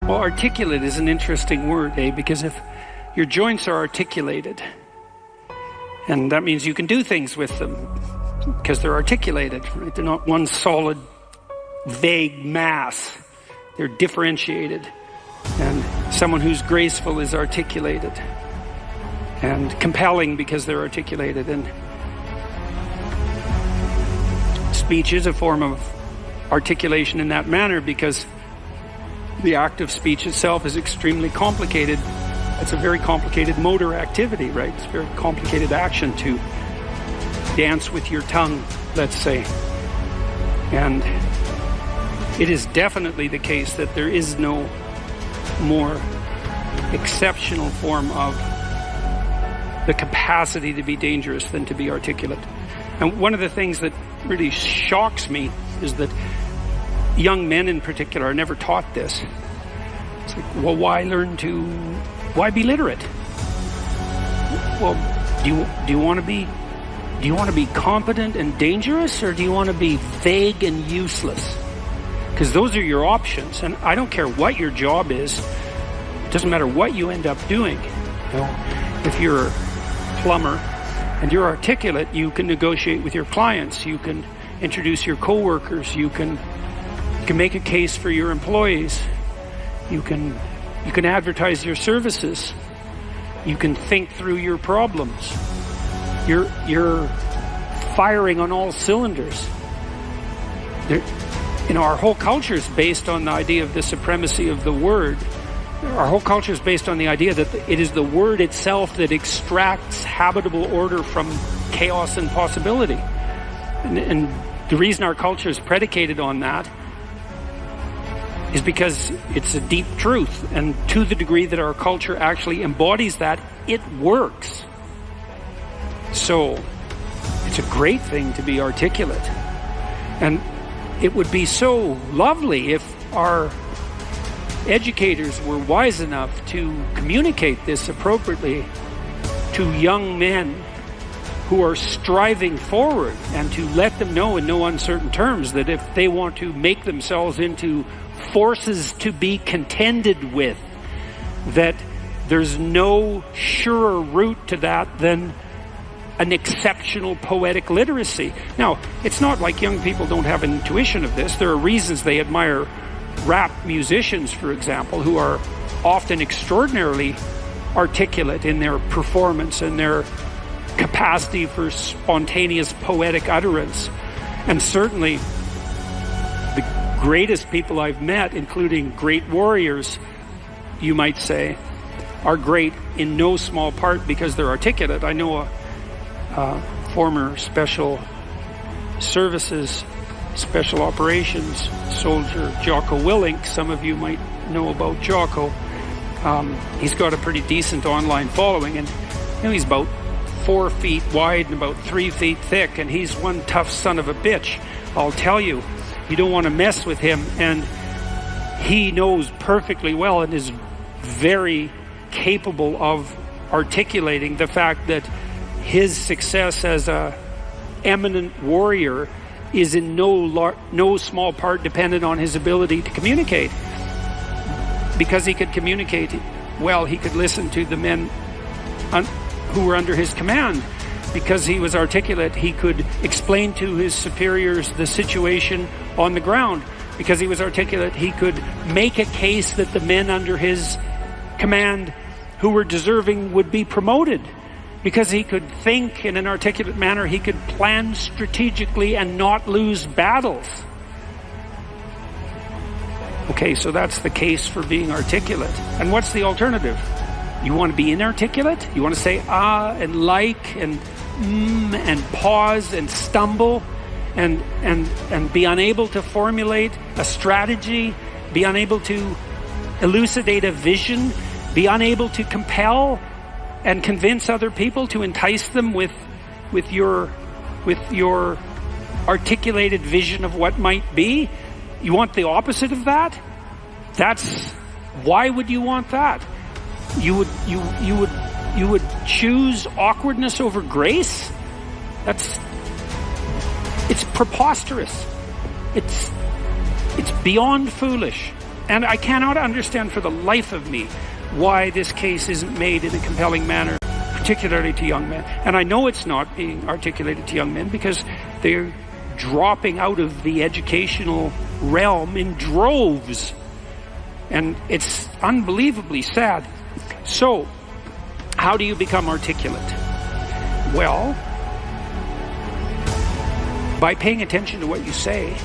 Well, articulate is an interesting word, because if your joints are articulated, and that means you can do things with them because they're articulated, right? They're not one solid, vague mass. They're differentiated. And someone who's graceful is articulated and compelling because they're articulated. And speech is a form of articulation in that manner because the act of speech itself is extremely complicated. It's a very complicated motor activity, right? It's a very complicated action to dance with your tongue, let's say. And it is definitely the case that there is no more exceptional form of the capacity to be dangerous than to be articulate. And one of the things that really shocks me is that young men in particular are never taught this. It's like, well, why be literate? Well, do you want to be competent and dangerous, or do you want to be vague and useless? Because those are your options, and I don't care what your job is. It doesn't matter what you end up doing. You know, if you're a plumber and you're articulate, you can negotiate with your clients. You can introduce your coworkers. You can make a case for your employees. You can advertise your services. You can think through your problems. You're firing on all cylinders. Our whole culture is based on the idea of the supremacy of the word. Our whole culture is based on the idea that it is the word itself that extracts habitable order from chaos and possibility. And the reason our culture is predicated on that is because it's a deep truth. And to the degree that our culture actually embodies that, it works. So it's a great thing to be articulate. And it would be so lovely if our educators were wise enough to communicate this appropriately to young men who are striving forward, and to let them know in no uncertain terms that if they want to make themselves into forces to be contended with, that there's no surer route to that than an exceptional poetic literacy. Now, it's not like young people don't have an intuition of this. There are reasons they admire rap musicians, for example, who are often extraordinarily articulate in their performance and their capacity for spontaneous poetic utterance. And certainly the greatest people I've met, including great warriors, you might say, are great in no small part because they're articulate. I know a former special services, special operations soldier, Jocko Willink. Some of you might know about Jocko. He's got a pretty decent online following, and he's about 4 feet wide and about 3 feet thick, and he's one tough son of a bitch. I'll tell you, you don't want to mess with him, and he knows perfectly well and is very capable of articulating the fact that his success as a eminent warrior is in no small part dependent on his ability to communicate. Because he could communicate well, he could listen to the men who were under his command. Because he was articulate, he could explain to his superiors the situation on the ground. Because he was articulate, he could make a case that the men under his command who were deserving would be promoted. Because he could think in an articulate manner, he could plan strategically and not lose battles. Okay, so that's the case for being articulate. And what's the alternative? You want to be inarticulate? You want to say and like and and pause and stumble and be unable to formulate a strategy, be unable to elucidate a vision, be unable to compel and convince other people, to entice them with your articulated vision of what might be? You want the opposite of that? Why would you want that? You would choose awkwardness over grace? It's preposterous. It's beyond foolish. And I cannot understand for the life of me why this case isn't made in a compelling manner, particularly to young men. And I know it's not being articulated to young men because they're dropping out of the educational realm in droves. And it's unbelievably sad. So, how do you become articulate? Well, by paying attention to what you say.